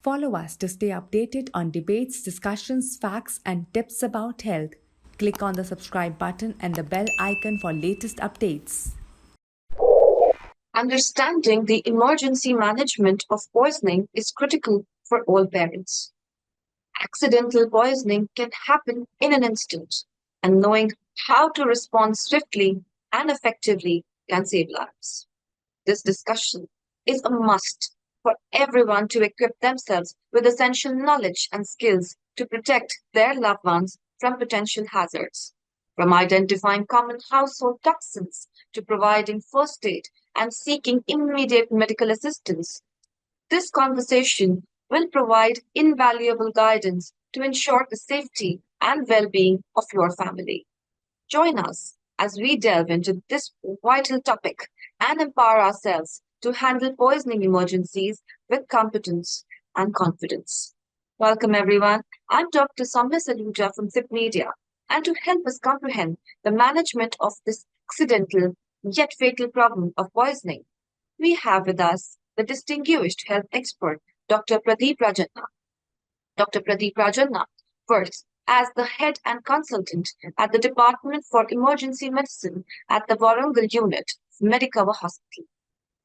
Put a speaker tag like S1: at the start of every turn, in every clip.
S1: Follow us to stay updated on debates, discussions, facts, and tips about health. Click on the subscribe button and the bell icon for latest updates.
S2: Understanding the emergency management of poisoning is critical for all parents. Accidental poisoning can happen in an instant, and knowing how to respond swiftly and effectively can save lives. This discussion is a must for everyone to equip themselves with essential knowledge and skills to protect their loved ones from potential hazards. From identifying common household toxins to providing first aid and seeking immediate medical assistance, this conversation will provide invaluable guidance to ensure the safety and well being of your family. Join us as we delve into this vital topic and empower ourselves to handle poisoning emergencies with competence and confidence. Welcome, everyone. I'm Dr. Soumya Saluja from THIP Media, and to help us comprehend the management of this accidental yet fatal problem of poisoning, we have with us the distinguished health expert, Dr. Pradeep Rajanna. Dr. Pradeep Rajanna works as the head and consultant at the Department for Emergency Medicine at the Warangal Unit of Medicover Hospital.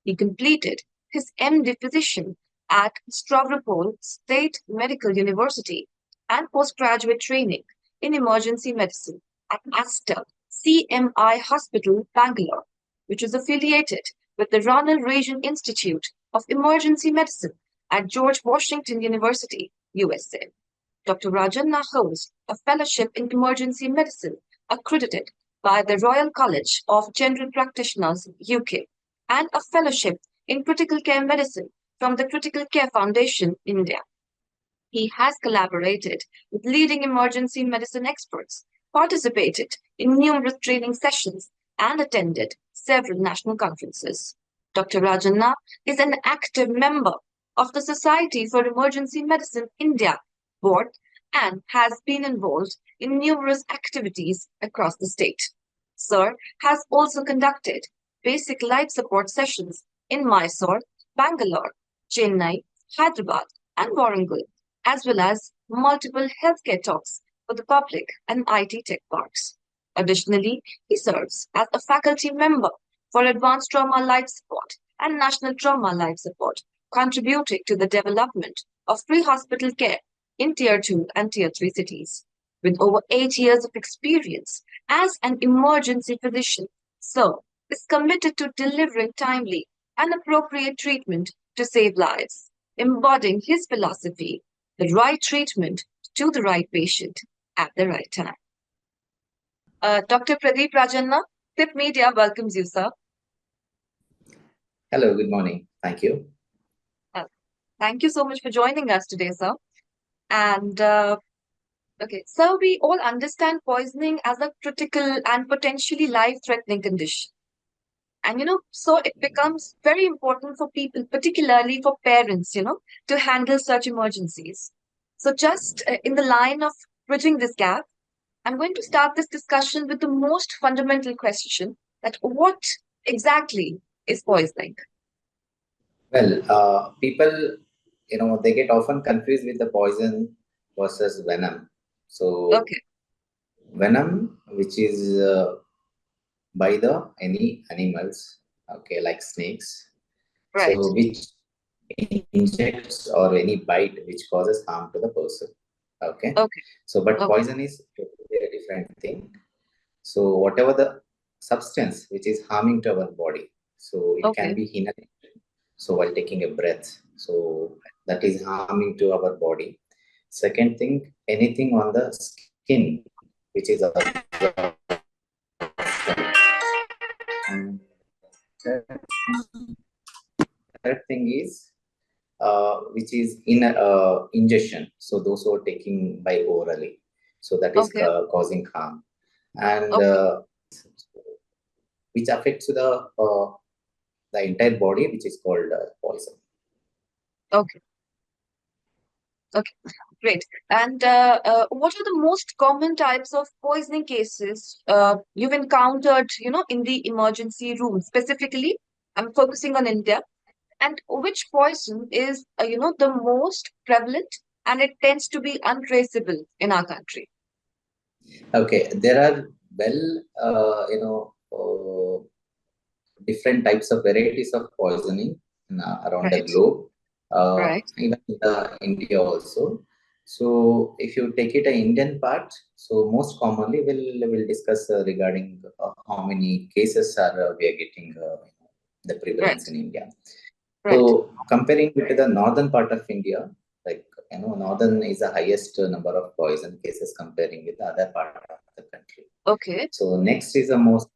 S2: He completed his MD physician at Stavropol State Medical University and postgraduate training in emergency medicine at Asta CMI Hospital, Bangalore, which is affiliated with the Ronald Reagan Institute of Emergency Medicine at George Washington University, USA. Dr. Rajanna holds a fellowship in emergency medicine accredited by the Royal College of General Practitioners, UK, and a fellowship in critical care medicine from the Critical Care Foundation, India. He has collaborated with leading emergency medicine experts, participated in numerous training sessions, and attended several national conferences. Dr. Rajanna is an active member of the Society for Emergency Medicine India board and has been involved in numerous activities across the state. Sir has also conducted basic life support sessions in Mysore, Bangalore, Chennai, Hyderabad, and Warangal, as well as multiple healthcare talks for the public and IT tech parks. Additionally, he serves as a faculty member for Advanced Trauma Life Support and National Trauma Life Support, contributing to the development of pre-hospital care in Tier 2 and Tier 3 cities. With over 8 years of experience as an emergency physician, Sir is committed to delivering timely and appropriate treatment to save lives, embodying his philosophy, the right treatment to the right patient at the right time. Dr. Pradeep Rajanna, THIP Media welcomes you, sir.
S3: Hello, good morning. Thank you.
S2: Thank you so much for joining us today, sir. And okay, so we all understand poisoning as a critical and potentially life-threatening condition. And, so it becomes very important for people, particularly for parents, to handle such emergencies. So just in the line of bridging this gap, I'm going to start this discussion with the most fundamental question that what exactly is poisoning?
S3: Well, people, they get often confused with the poison versus venom. So,
S2: Okay.
S3: venom, which is by any animals, okay, like snakes,
S2: Right.
S3: so which injects or any bite which causes harm to the person. Okay.
S2: Okay.
S3: So, but
S2: Okay.
S3: poison is totally a different thing. So, whatever the substance which is harming to our body, so it can be inhalation. So while taking a breath, so that is harming to our body. Second thing, anything on the skin, which is absorbed. And third thing is, which is in ingestion. So those who are taking by orally, so that is causing harm, and which affects the entire body, which is called poison.
S2: Okay. Okay, great. And what are the most common types of poisoning cases you've encountered, in the emergency room? Specifically, I'm focusing on India. And which poison is, the most prevalent, and it tends to be untraceable in our country?
S3: Okay, there are different types of varieties of poisoning around the
S2: Right,
S3: globe,
S2: right,
S3: even in India also. So if you take it a Indian part, so most commonly we'll discuss regarding how many cases are we are getting the
S2: right,
S3: prevalence in India.
S2: right.
S3: So comparing it to the northern part of India, like northern is the highest number of poison cases comparing with the other part of the country.
S2: Okay,
S3: So next is the most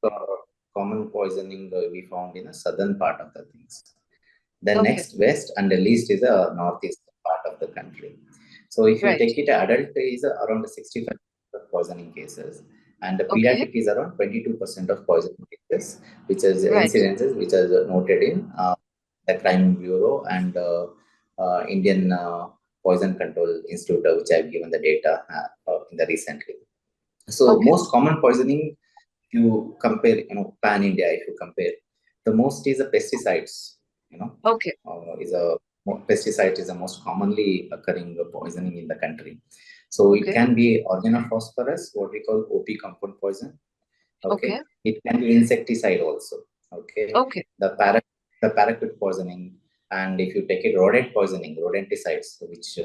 S3: common poisoning we found in the southern part of the things. The
S2: okay,
S3: next west and the least is the northeast part of the country. So if you
S2: right,
S3: take it, adult is around 65% of poisoning cases, and the
S2: okay,
S3: pediatric is around 22% of poisoning cases, which is
S2: right,
S3: incidences which are noted in the Crime Bureau and Indian Poison Control Institute, which have given the data in the recently. So
S2: okay,
S3: most common poisoning, if you compare, pan India, if you compare, the most is the pesticides. You know,
S2: okay,
S3: is a pesticide is the most commonly occurring poisoning in the country. So it
S2: okay,
S3: can be organophosphorus, what we call OP compound poison.
S2: okay,
S3: Okay, it can be insecticide also. Okay,
S2: okay,
S3: the paraquat poisoning, and if you take it rodent poisoning, rodenticides, which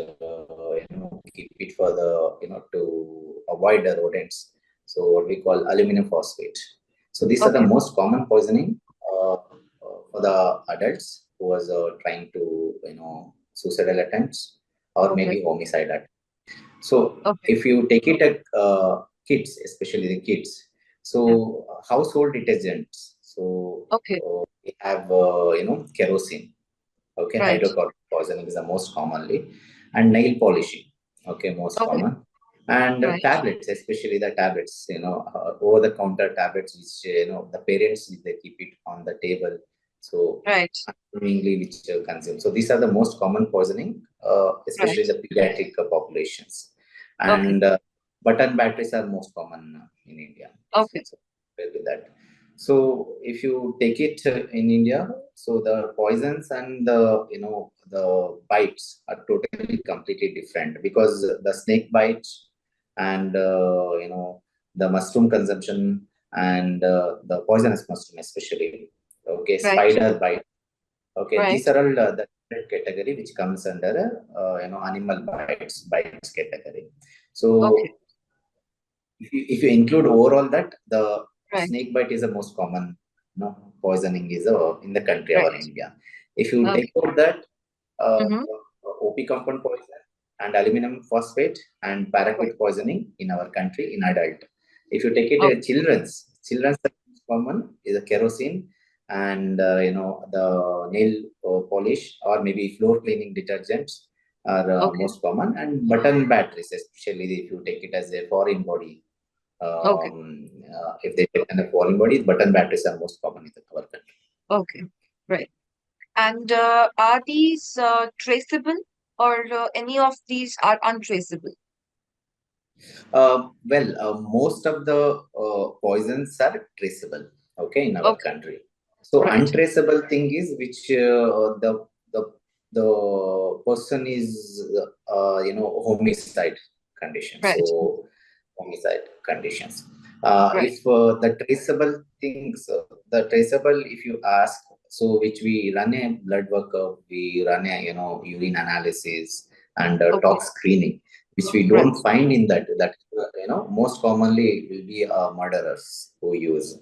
S3: keep it for the to avoid the rodents. So what we call aluminum phosphate. So these are the
S2: okay,
S3: most common poisoning for the adults who was trying to suicidal attempts or
S2: okay,
S3: maybe homicide attempts. So
S2: okay,
S3: if you take it at kids, especially the kids,
S2: yeah,
S3: so household detergents. So
S2: okay,
S3: we have kerosene. Okay,
S2: right,
S3: hydrocarbon poisoning is the most commonly, and nail polishing. Okay, most
S2: okay,
S3: common, and
S2: right,
S3: tablets, especially the tablets. Over-the-counter tablets, which the parents they keep it on the table. So
S2: right,
S3: unknowingly which consume. So these are the most common poisoning,
S2: right,
S3: especially the pediatric populations.
S2: okay,
S3: And button batteries are most common in India.
S2: okay,
S3: So compared to that. So if you take it in India, so the poisons and the bites are totally completely different, because the snake bite and the mushroom consumption and the poisonous mushroom especially. Okay,
S2: right,
S3: spider bite. Okay,
S2: right,
S3: these are all the category which comes under animal bites category.
S2: okay,
S3: So if you include overall that, the
S2: right,
S3: snake bite is the most common poisoning is in the country
S2: right,
S3: our India. If you take
S2: okay,
S3: out that uh,
S2: mm-hmm,
S3: OP compound poison and aluminum phosphate and
S2: right,
S3: paraquat poisoning in our country in adult. If you take it
S2: okay,
S3: children's the most common is a kerosene and the nail polish or maybe floor cleaning detergents are
S2: okay,
S3: most common, and button batteries, especially if you take it as a foreign body.
S2: okay,
S3: If they take in a foreign body, button batteries are most common in our country.
S2: okay, right. And are these traceable, or any of these are untraceable?
S3: Most of the poisons are traceable, okay, in our
S2: Okay,
S3: country. So
S2: right,
S3: untraceable thing is which the person is homicide condition.
S2: right,
S3: So homicide conditions.
S2: right,
S3: If the traceable things, the traceable, if you ask, so which we run a blood workup, we run a urine analysis and
S2: okay,
S3: tox screening, which we
S2: right,
S3: don't find in that most commonly will be murderers who use.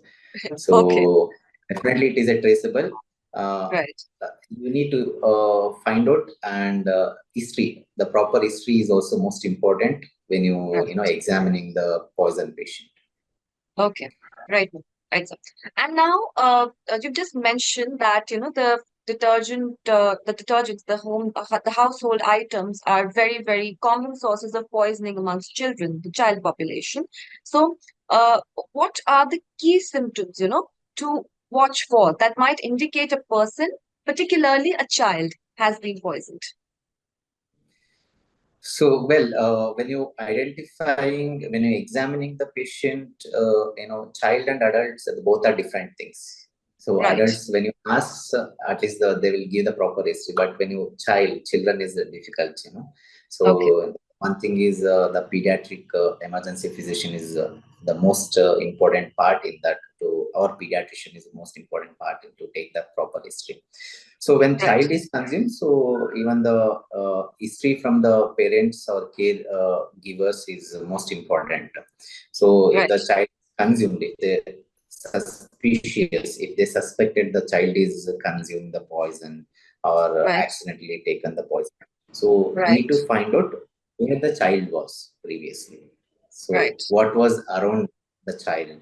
S2: okay,
S3: So definitely it is a traceable. Uh,
S2: right,
S3: you need to find out, and history. The proper history is also most important when
S2: right,
S3: examining the poison patient.
S2: okay, right, right, sir. And now, you just mentioned that the detergents, the household items are very, very common sources of poisoning amongst children, the child population. So, uh, what are the key symptoms, to watch for that might indicate a person, particularly a child, has been poisoned?
S3: So, when you examining the patient, child and adults, both are different things. So
S2: Right.
S3: adults, when you ask, at least they will give the proper history. But when you children is difficult, So
S2: Okay.
S3: one thing is the pediatric emergency physician is the most important part in that. To our pediatrician is the most important part to take the proper history. So when
S2: Right.
S3: child is consumed, so even the history from the parents or care givers is most important. So if
S2: Right.
S3: the child is consumed, if they suspicious, if they suspected the child is consumed the poison or
S2: Right.
S3: accidentally taken the poison, so we
S2: Right.
S3: need to find out where the child was previously. So
S2: Right.
S3: what was around the child?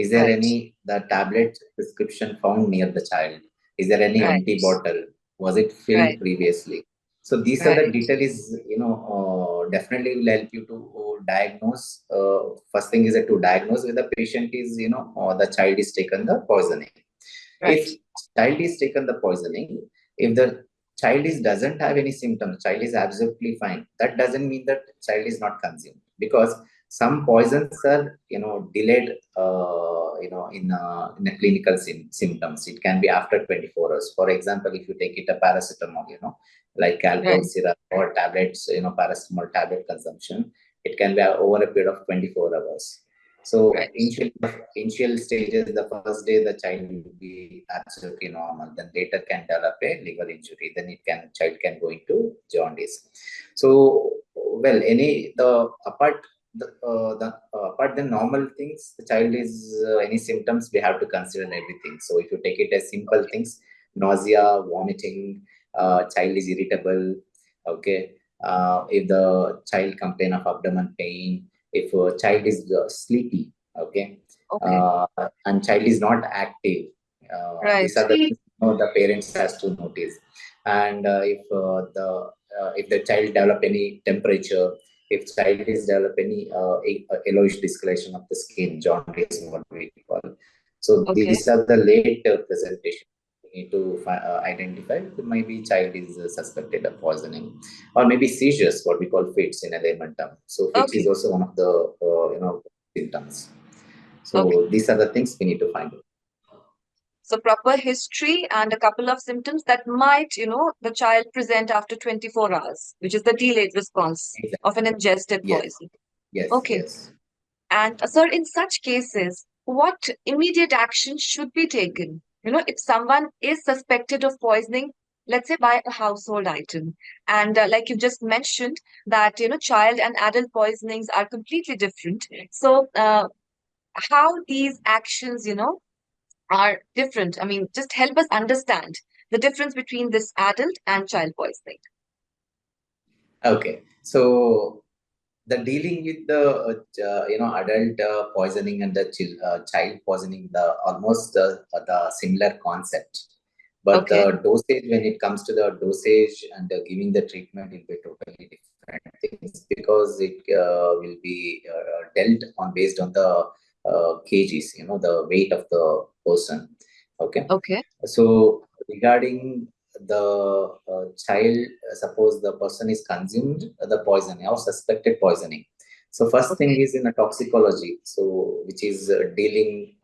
S3: Is there
S2: Right.
S3: any the tablet prescription found near the child? Is there any
S2: Right.
S3: empty bottle? Was it filled
S2: Right.
S3: previously? So these are the
S2: Right.
S3: details, definitely will help you to diagnose. First thing is that to diagnose whether the patient is, the child is taken the poisoning.
S2: Right.
S3: If child is taken the poisoning, if the child is doesn't have any symptoms, child is absolutely fine. That doesn't mean that child is not consumed, because some poisons are, delayed, in a clinical symptoms. It can be after 24 hours. For example, if you take it a paracetamol, like alcohol
S2: Right.
S3: syrup or tablets, paracetamol tablet consumption, it can be over a period of 24 hours. So
S2: Right.
S3: initial stages, the first day the child will be absolutely normal. Then later can develop a liver injury. Then child can go into jaundice. So well, any the apart apart the normal things, the child is any symptoms we have to consider everything. So if you take it as simple things, nausea, vomiting, child is irritable, okay. If the child complain of abdomen pain, if a child is sleepy, okay,
S2: Okay.
S3: and child is not active,
S2: Right.
S3: these are the things, the parents has to notice. And if the child develop any temperature, if child is develop any yellowish discoloration of the skin, jaundice, what we call. So
S2: Okay.
S3: these are the late presentation. We need to identify that maybe child is suspected of poisoning, or maybe seizures, what we call fits in a layman term. So fits is
S2: Okay.
S3: also one of the symptoms.
S2: Okay.
S3: So these are the things we need to find out.
S2: So proper history and a couple of symptoms that might, the child present after 24 hours, which is the delayed response
S3: Exactly.
S2: of an ingested
S3: Yes,
S2: poison.
S3: yes,
S2: Okay.
S3: yes.
S2: And sir, in such cases, what immediate action should be taken? If someone is suspected of poisoning, let's say by a household item, and like you just mentioned, that child and adult poisonings are completely different. So, how these actions, are different? I mean, just help us understand the difference between this adult and child poisoning.
S3: Okay. So the dealing with the adult poisoning and the child poisoning, the almost the similar concept, but
S2: Okay.
S3: the dosage, when it comes to the dosage and giving the treatment, will be totally different things, because it will be dealt on based on the kgs, the weight of the person. Okay.
S2: Okay.
S3: So regarding the child, suppose the person is consumed the poison or suspected poisoning. So first thing
S2: Okay.
S3: is in a toxicology, so which is dealing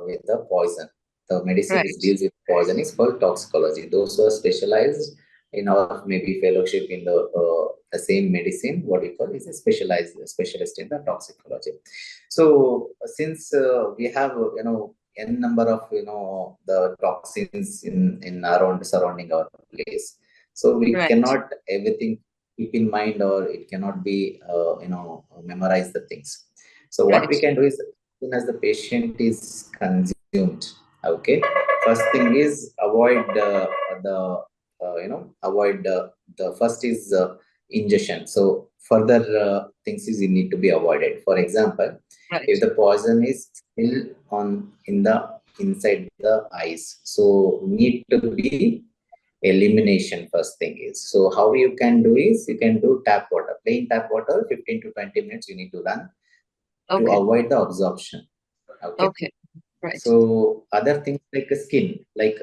S3: with the poison. The medicine is
S2: Right.
S3: deals with poison is called toxicology. Those who are specialized in our maybe fellowship in the same medicine, what we call is a specialist in the toxicology. So since we have n number of the toxins in around surrounding our place, so we
S2: Right.
S3: cannot everything keep in mind, or it cannot be memorize the things. So what
S2: Right.
S3: we can do is, as soon as the patient is consumed, okay, first thing is avoid the avoid the first is ingestion. So further things is need to be avoided. For example,
S2: Right.
S3: if the poison is still on in the inside the eyes, so need to be elimination. First thing is, so how you can do is, you can do tap water, plain tap water, 15 to 20 minutes you need to run to
S2: Okay.
S3: avoid the absorption. Okay.
S2: Okay. Right.
S3: So other things like the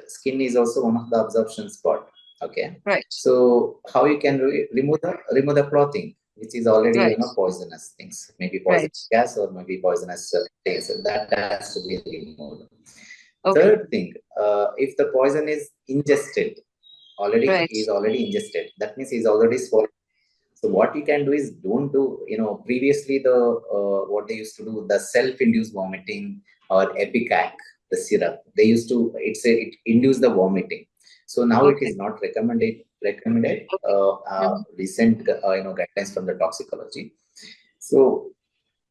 S3: skin is also one of the absorption spot. Okay.
S2: Right.
S3: So how you can remove the clothing, which is already
S2: Right.
S3: poisonous things, maybe
S2: Right.
S3: poisonous gas or maybe poisonous things, that has to be removed.
S2: Okay.
S3: Third thing, if the poison is ingested,
S2: Right.
S3: is already ingested, that means he's already swallowed. So what you can do is don't do, previously the what they used to do, the self-induced vomiting or Epicac, the syrup, they used to, it induce the vomiting. So now it
S2: Okay.
S3: is not recommended,
S2: Okay. Mm-hmm.
S3: recent, guidelines from the toxicology. So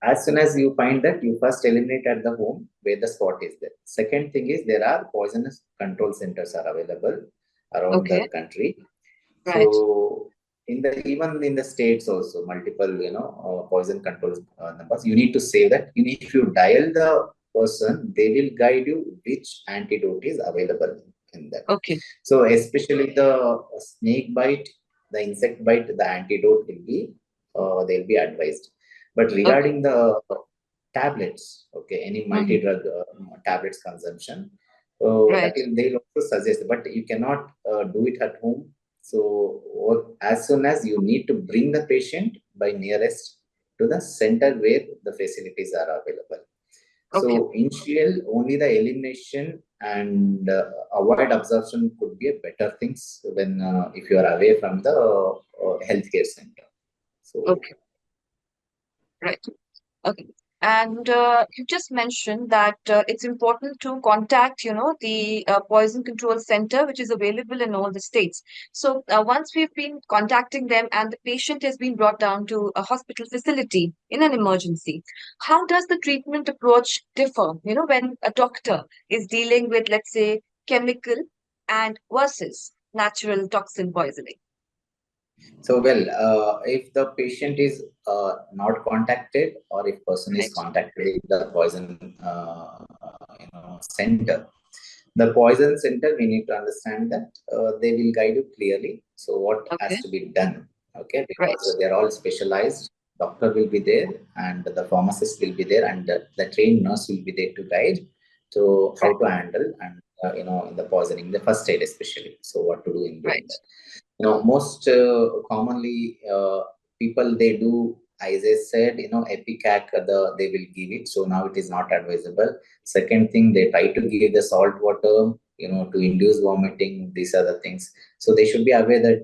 S3: as soon as you find that, you first eliminate at the home where the spot is there. Second thing is there are poisonous control centers are available around
S2: Okay.
S3: the country.
S2: Right.
S3: So even in the states also multiple poison control numbers. You need to say that if you dial the person, they will guide you which antidote is available in them.
S2: Okay.
S3: So especially the snake bite, the insect bite, the antidote will be they'll be advised. But
S2: Okay.
S3: regarding the tablets, okay, any
S2: Mm-hmm.
S3: multi-drug tablets consumption, that
S2: Right.
S3: will they'll also suggest, but you cannot do it at home. So as soon as you need to bring the patient by nearest to the center where the facilities are available.
S2: Okay.
S3: So initial only the elimination and avoid absorption could be a better things when if you are away from the healthcare center. So
S2: Okay. Right. Okay. And you just mentioned that it's important to contact, the poison control center, which is available in all the states. So once we've been contacting them and the patient has been brought down to a hospital facility in an emergency, how does the treatment approach differ? When a doctor is dealing with, let's say, chemical and versus natural toxin poisoning.
S3: if the patient is not contacted, or if person is
S2: Right.
S3: contacted with the poison center, the poison center, we need to understand that they will guide you clearly. So what has
S2: Okay.
S3: to be done? Okay,
S2: Right.
S3: because they're all specialized. Doctor will be there, and the pharmacist will be there, and the trained nurse will be there to guide to how
S2: Right.
S3: to handle and in the poisoning, the first aid especially. So what to do in doing
S2: Right.
S3: that. Most commonly people they do, as I said, Epicac, they will give it. So now it is not advisable. Second thing, they try to give the salt water, to induce vomiting. These are the things. So they should be aware that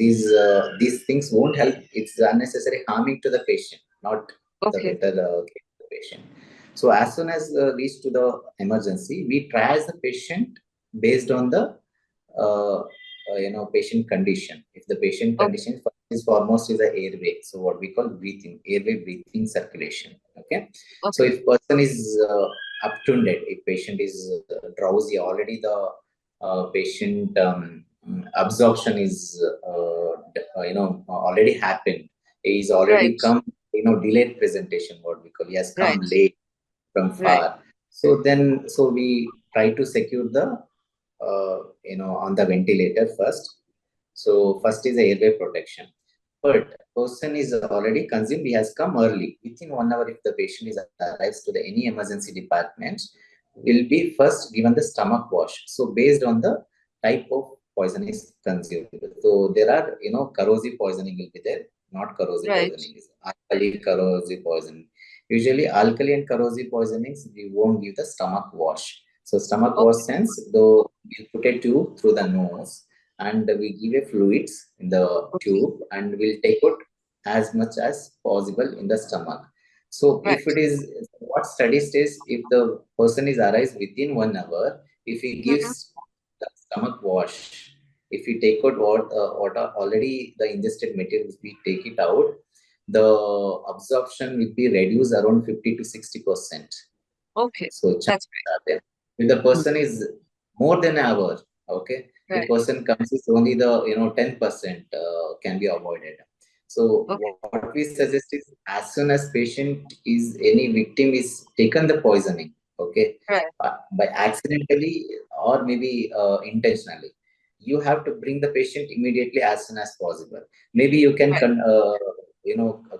S3: these things won't help. It's unnecessary harming to the patient, not the
S2: Okay.
S3: better care of the patient. So as soon as reach to the emergency, we triage the patient based on the patient condition. If the patient
S2: Okay.
S3: condition first is foremost is the airway, so what we call breathing, airway breathing circulation. Okay, so
S2: Okay.
S3: if person is obtunded, if patient is drowsy, already the patient absorption is already happened. He's already
S2: Right.
S3: come, delayed presentation. What we call, he has come
S2: Right.
S3: late from
S2: Right.
S3: far. So we try to secure the on the ventilator first. So first is the airway protection. But person is already consumed. He has come early. Within 1 hour, if the patient is arrives to the any emergency department, will be first given the stomach wash. So based on the type of poison is consumed. So there are corrosive poisoning will be there. Not corrosive
S2: Right.
S3: poisoning is alkali corrosive poisoning. Usually alkali and corrosive poisonings we won't give the stomach wash. So stomach wash
S2: Okay.
S3: sense, though we put a tube through the nose and we give a fluids in the
S2: Okay.
S3: tube and we'll take out as much as possible in the stomach. So if
S2: Right.
S3: it is what study says, if the person is arrives within 1 hour, if he
S2: Mm-hmm.
S3: gives the stomach wash, if we take out what are already the ingested materials, we take it out, the absorption will be reduced around 50 to 60%.
S2: Okay.
S3: So chances
S2: That's
S3: are there. If the
S2: right.
S3: person is more than an hour, okay, if
S2: Right.
S3: person comes is only the 10% can be avoided. So
S2: Okay.
S3: what we suggest is as soon as patient is any victim is taken the poisoning, okay,
S2: Right.
S3: by accidentally or maybe intentionally, you have to bring the patient immediately as soon as possible. Maybe you can
S2: Right.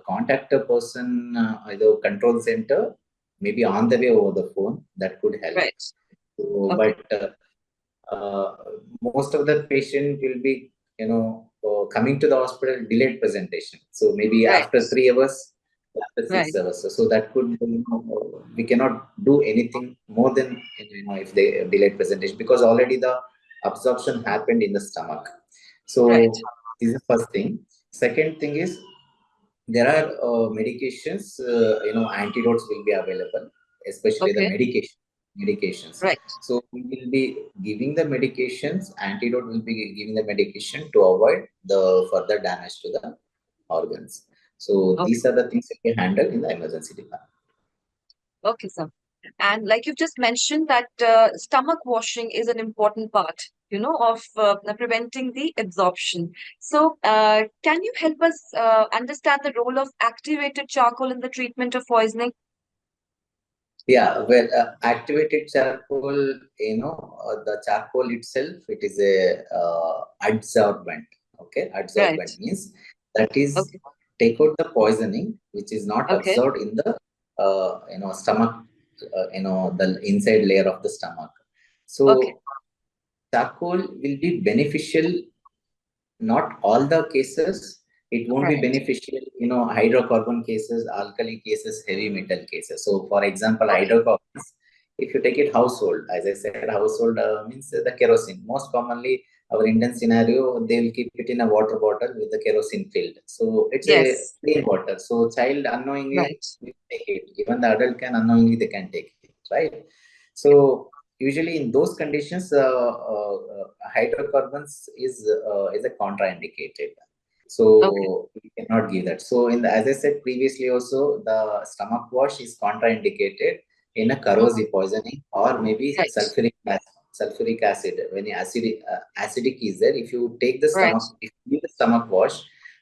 S3: contact a person either control center, maybe on the way over the phone, that could help.
S2: Right.
S3: So,
S2: Okay.
S3: but uh, most of the patient will be, coming to the hospital delayed presentation. So maybe
S2: Right.
S3: after 3 hours, after 6 hours.
S2: Right.
S3: So that could, we cannot do anything more than, if they delayed presentation, because already the absorption happened in the stomach.
S2: Right.
S3: So this is the first thing. Second thing is, there are medications, antidotes will be available, especially the
S2: Okay.
S3: medications.
S2: Right.
S3: So we will be giving the medications, antidote will be giving the medication to avoid the further damage to the organs. So
S2: Okay.
S3: these are the things that we handle in the emergency department.
S2: Okay, sir. And like you've just mentioned that stomach washing is an important part, of preventing the absorption. So, can you help us understand the role of activated charcoal in the treatment of poisoning?
S3: Yeah, well, activated charcoal, the charcoal itself, it is a adsorbent. Okay,
S2: Right.
S3: adsorbent means that is
S2: Okay.
S3: take out the poisoning which is not
S2: Okay.
S3: absorbed in the stomach, the inside layer of the stomach.
S2: Okay.
S3: So charcoal will be beneficial, not all the cases. It won't be
S2: Right.
S3: beneficial, hydrocarbon cases, alkali cases, heavy metal cases. So for example,
S2: Okay.
S3: hydrocarbons, if you take it household, as I said, household means the kerosene. Most commonly, our Indian scenario, they will keep it in a water bottle with the kerosene filled. So it's a
S2: Yes.
S3: plain water. So child unknowingly
S2: Right.
S3: will take it. Even the adult can unknowingly, they can take it, right? So usually in those conditions, hydrocarbons is a contraindicated.
S2: Okay.
S3: So we cannot give that. So as I said previously, also the stomach wash is contraindicated in a
S2: Mhm.
S3: corrosive poisoning, or maybe
S2: Right.
S3: sulfuric acid. When acidic is there, if you take the
S2: Right.
S3: if you do the stomach wash,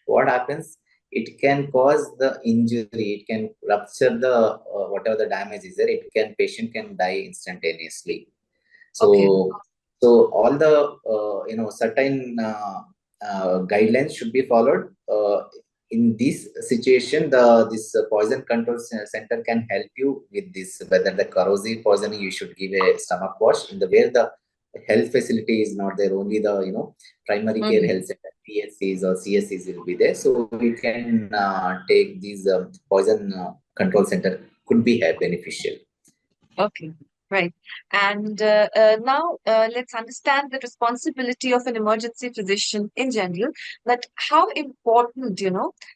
S3: what happens? It can cause the injury. It can rupture the whatever the damage is there. Patient can die instantaneously.
S2: Okay.
S3: So all the certain guidelines should be followed. In this situation, this poison control center can help you with this. Whether the corrosive poisoning, you should give a stomach wash in the where the health facility is not there. Only the primary care
S2: Mhm.
S3: health center, PSCs or CSCs will be there. So we can take these poison control center could be beneficial.
S2: Okay, right. And now let's understand the responsibility of an emergency physician in general. That how important,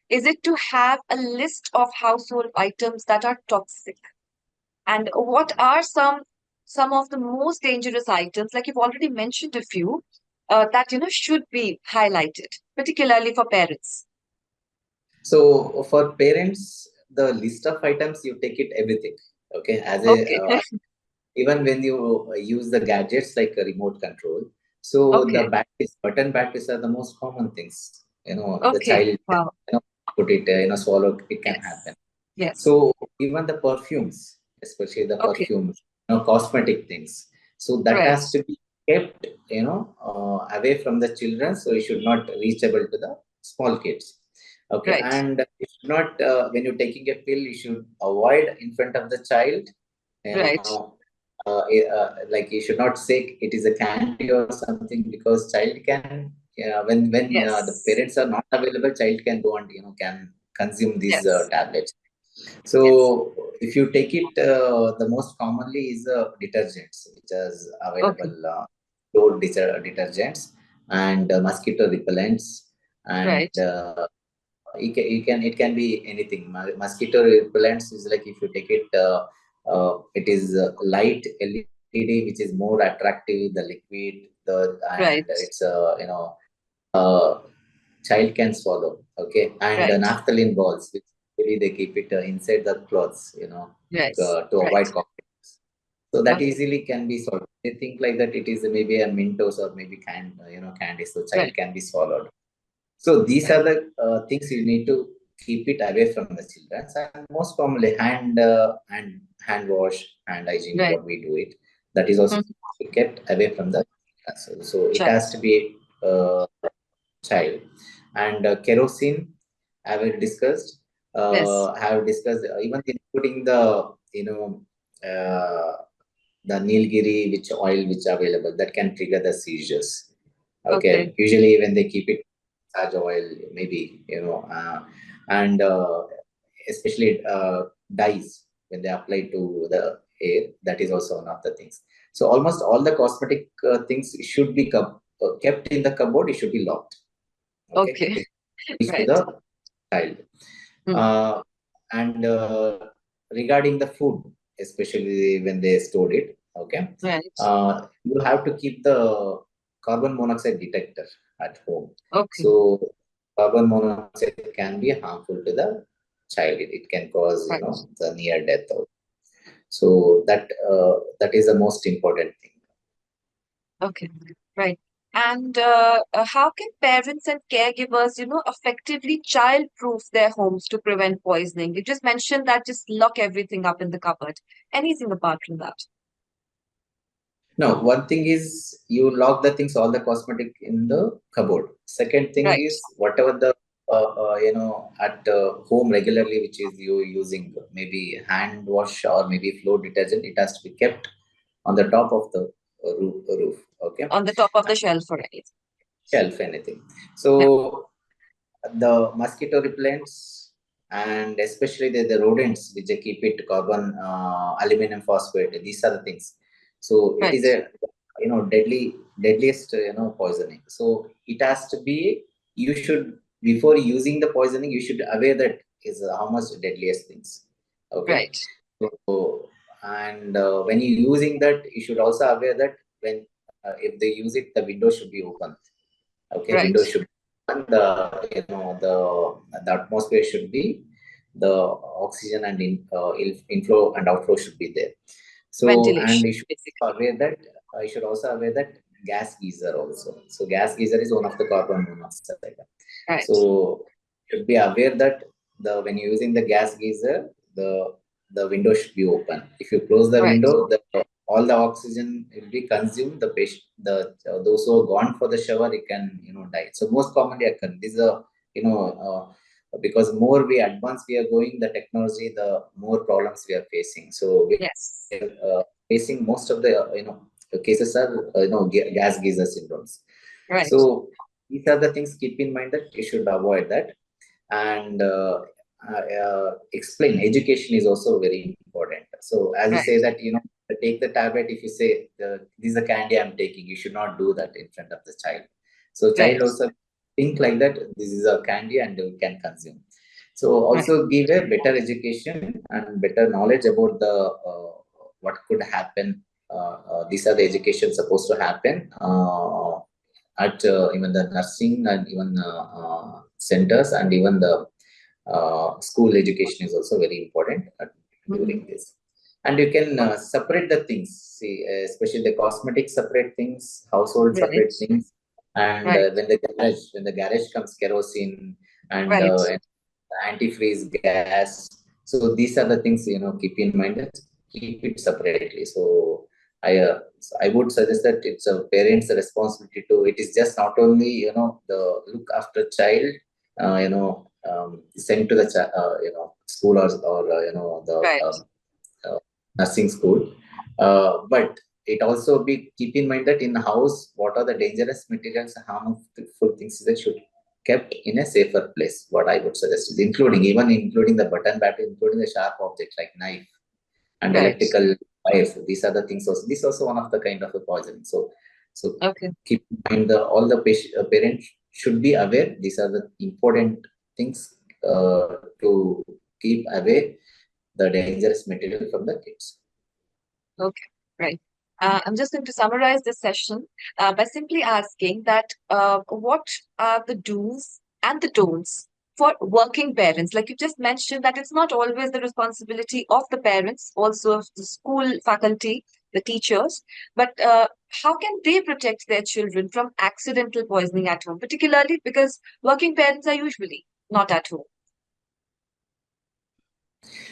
S2: is it to have a list of household items that are toxic? And what are some of the most dangerous items, like you've already mentioned a few, that should be highlighted, particularly for parents?
S3: So for parents, the list of items, you take it everything. Okay, as a
S2: Okay,
S3: even when you use the gadgets like a remote control. So the
S2: okay,
S3: button batteries are the most common things. The
S2: okay.
S3: child,
S2: Wow.
S3: put it, swallow. It can happen.
S2: Yes, yes.
S3: So even the perfumes, especially the
S2: Okay,
S3: perfumes, cosmetic things. So that
S2: right,
S3: has to be kept, away from the children. So you should not reachable to the small kids. Okay,
S2: right.
S3: and you should not, when you're taking a pill, you should avoid in front of the child. You
S2: Right.
S3: know, like you should not say it is a candy or something, because child can, when the
S2: Yes.
S3: parents are not available, child can go and can consume these
S2: Yes.
S3: tablets.
S2: Yes.
S3: So if you take it, the most commonly is detergents, which is
S2: Okay.
S3: available, detergents and mosquito repellents, and
S2: Right.
S3: it can be anything. Mosquito repellents is like, if you take it, it is light LED, which is more attractive. The liquid, and
S2: Right.
S3: it's uh, child can swallow. Okay, and
S2: Right.
S3: naphthalene balls, which really they keep it inside the clothes,
S2: Yes.
S3: to
S2: Right.
S3: avoid conflicts. So that
S2: Okay.
S3: easily can be solved. They think like that it is maybe a Mentos or maybe candy, so child
S2: Right.
S3: can be swallowed. So these
S2: Right.
S3: are the things you need to keep it away from the children. And most commonly, hand wash, hand hygiene,
S2: Right.
S3: what we do it. That is also
S2: Mhm.
S3: kept away from the children. So it
S2: Child.
S3: has to be child. And kerosene, I will discussed.
S2: Yes.
S3: I have discussed, even including the uh, the Nilgiri, which oil which available, that can trigger the seizures. Okay,
S2: Okay.
S3: usually when they keep it charge oil, maybe and especially dyes when they apply to the hair. That is also one of the things. So almost all the cosmetic things should be kept in the cupboard. It should be locked.
S2: Okay.
S3: It is to
S2: Right.
S3: the child.
S2: Mm.
S3: And regarding the food, especially when they stored it,
S2: Right.
S3: you have to keep the carbon monoxide detector at home.
S2: Okay.
S3: So carbon monoxide can be harmful to the child. It can cause,
S2: Right.
S3: the near death. So that is the most important thing.
S2: Okay. Right. And how can parents and caregivers, effectively childproof their homes to prevent poisoning? You just mentioned that just lock everything up in the cupboard. Anything apart from that?
S3: No, one thing is you lock the things, all the cosmetic in the cupboard. Second thing
S2: Right.
S3: is whatever the at home regularly, which is you using maybe hand wash or maybe floor detergent, it has to be kept on the top of the roof. Okay,
S2: On the top of the shelf or anything.
S3: shelf, anything.
S2: Yeah.
S3: So the mosquito repellents and especially the rodents which they keep it carbon aluminum phosphate, these are the things. So it is
S2: Right.
S3: a deadliest poisoning. So it has to be, you should, before using the poisoning, you should aware that is how much deadliest things. Okay.
S2: Right.
S3: So and when you using that, you should also aware that when if they use it, the window should be open. Okay,
S2: Right.
S3: window should, and the atmosphere should be, the oxygen and inflow and outflow should be there. So and
S2: Ventilation,
S3: you should
S2: basically.
S3: aware that I should also aware that gas geyser also. So gas geyser is one of the carbon monoxide.
S2: Right.
S3: So should be aware that when you're using the gas geyser, the window should be open. If you close the
S2: Right.
S3: window, all the oxygen will be consumed. The patient, those who are gone for the shower, it can die. So most commonly occur. This is a you know because more we advance we are going the technology, the more problems we are facing. So we
S2: Yes.
S3: are facing most of the the cases are gas geyser syndromes.
S2: Right.
S3: So these are the things, keep in mind that you should avoid that. And explain, education is also very important. So as you
S2: Right.
S3: say that take the tablet, if you say this is a candy I'm taking, you should not do that in front of the child. So child
S2: Right.
S3: also think like that this is a candy and we can consume. So
S2: Right.
S3: also give a better education and better knowledge about the what could happen. These are the education supposed to happen at even the nursing and even centers, and even the school education is also very important
S2: Mhm.
S3: during this. And you can separate the things, see, especially the cosmetic separate things, household
S2: Right.
S3: separate things, and
S2: Right.
S3: when the garage comes, kerosene
S2: Right.
S3: and antifreeze gas. So these are the things keep in mind that keep it separately. So I would suggest that it's a parent's responsibility to. It is just not only the look after child, sent to the school or the
S2: Right.
S3: uh, nursing school, but it also be keep in mind that in the house, what are the dangerous materials and harmful things that should kept in a safer place. What I would suggest is including the button battery, including the sharp objects like knife and
S2: Right.
S3: electrical wires. These are the things also. This is also one of the kind of a poison. So
S2: Okay.
S3: keep in mind all the parents should be aware. These are the important things to keep away the dangerous material from the kids.
S2: Okay. Right. I'm just going to summarize this session by simply asking that what are the do's and the don'ts for working parents? Like you just mentioned, that it's not always the responsibility of the parents, also of the school faculty, the teachers, but how can they protect their children from accidental poisoning at home, particularly because working parents are usually not at home?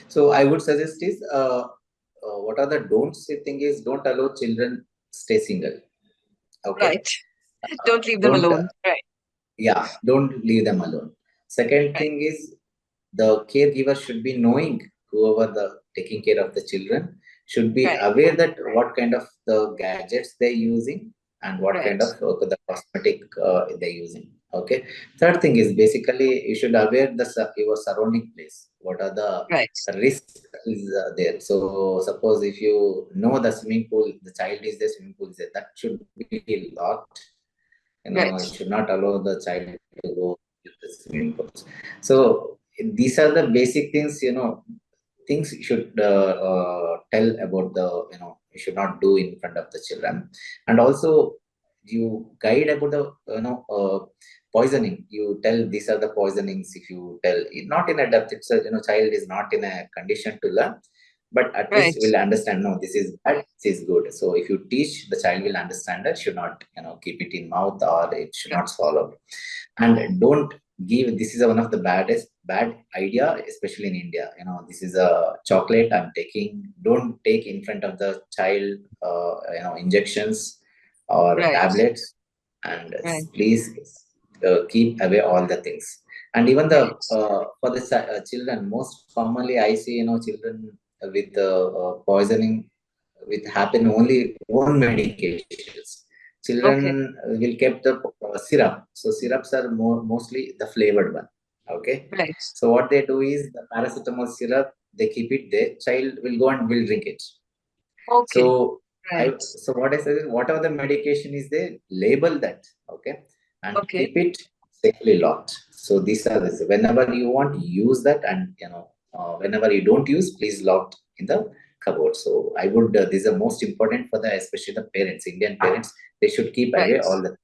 S3: So I would suggest is what are the don'ts? The thing is, don't allow children stay single. Okay,
S2: Right. Don't leave them
S3: don't
S2: alone. Right.
S3: don't leave them alone. Second
S2: Right.
S3: thing is the caregiver should be knowing, whoever the taking care of the children should be
S2: Right.
S3: aware that what kind of the gadgets they're using and what kind
S2: Right.
S3: of the cosmetic they're using. Okay. Third thing is basically you should aware your surrounding place. What are the risks is there? So suppose if you know the swimming pool, the child is there, swimming pool is there, that should be locked. You should not allow the child to go to the swimming pools. So these are the basic things. Things you should tell about you should not do in front of the children, and also you guide about the poisoning. You tell these are the poisonings. If you tell not in a depth, it's a child is not in a condition to learn, but at least will understand. No, this is bad, this is good. So if you teach, the child will understand that should not keep it in mouth or it should not swallow. And don't give, this is one of the bad idea, especially in India. This is a chocolate I'm taking. Don't take in front of the child injections or tablets, and please keep away all the things. And even the for the children, most commonly I see children with poisoning with happen only one medications. Children will keep the syrup. So syrups are mostly the flavored one. Okay. So what they do is the paracetamol syrup, they keep it there. Child will go and will drink it. So so what I said is whatever the medication is there, label that. Okay. And keep it safely locked. So these are this. Whenever you want, use that, and whenever you don't use, please lock in the cupboard. So I would. These are most important for the especially the parents, Indian parents. They should keep away all the.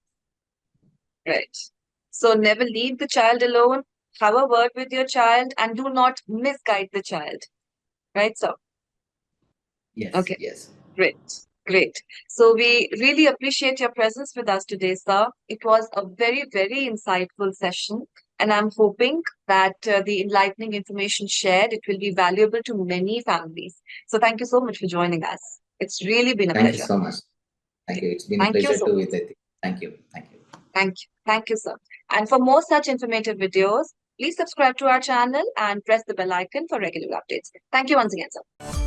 S2: So never leave the child alone. Have a word with your child and do not misguide the child. Right, sir?
S3: Yes. Yes.
S2: Great. So we really appreciate your presence with us today, sir. It was a very, very insightful session, and I'm hoping that the enlightening information shared, it will be valuable to many families. So thank you so much for joining us. It's really been a pleasure.
S3: Thank you so much. Thank you. It's been a pleasure to with it. Thank you.
S2: Thank you, sir. And for more such informative videos, please subscribe to our channel and press the bell icon for regular updates. Thank you once again, sir.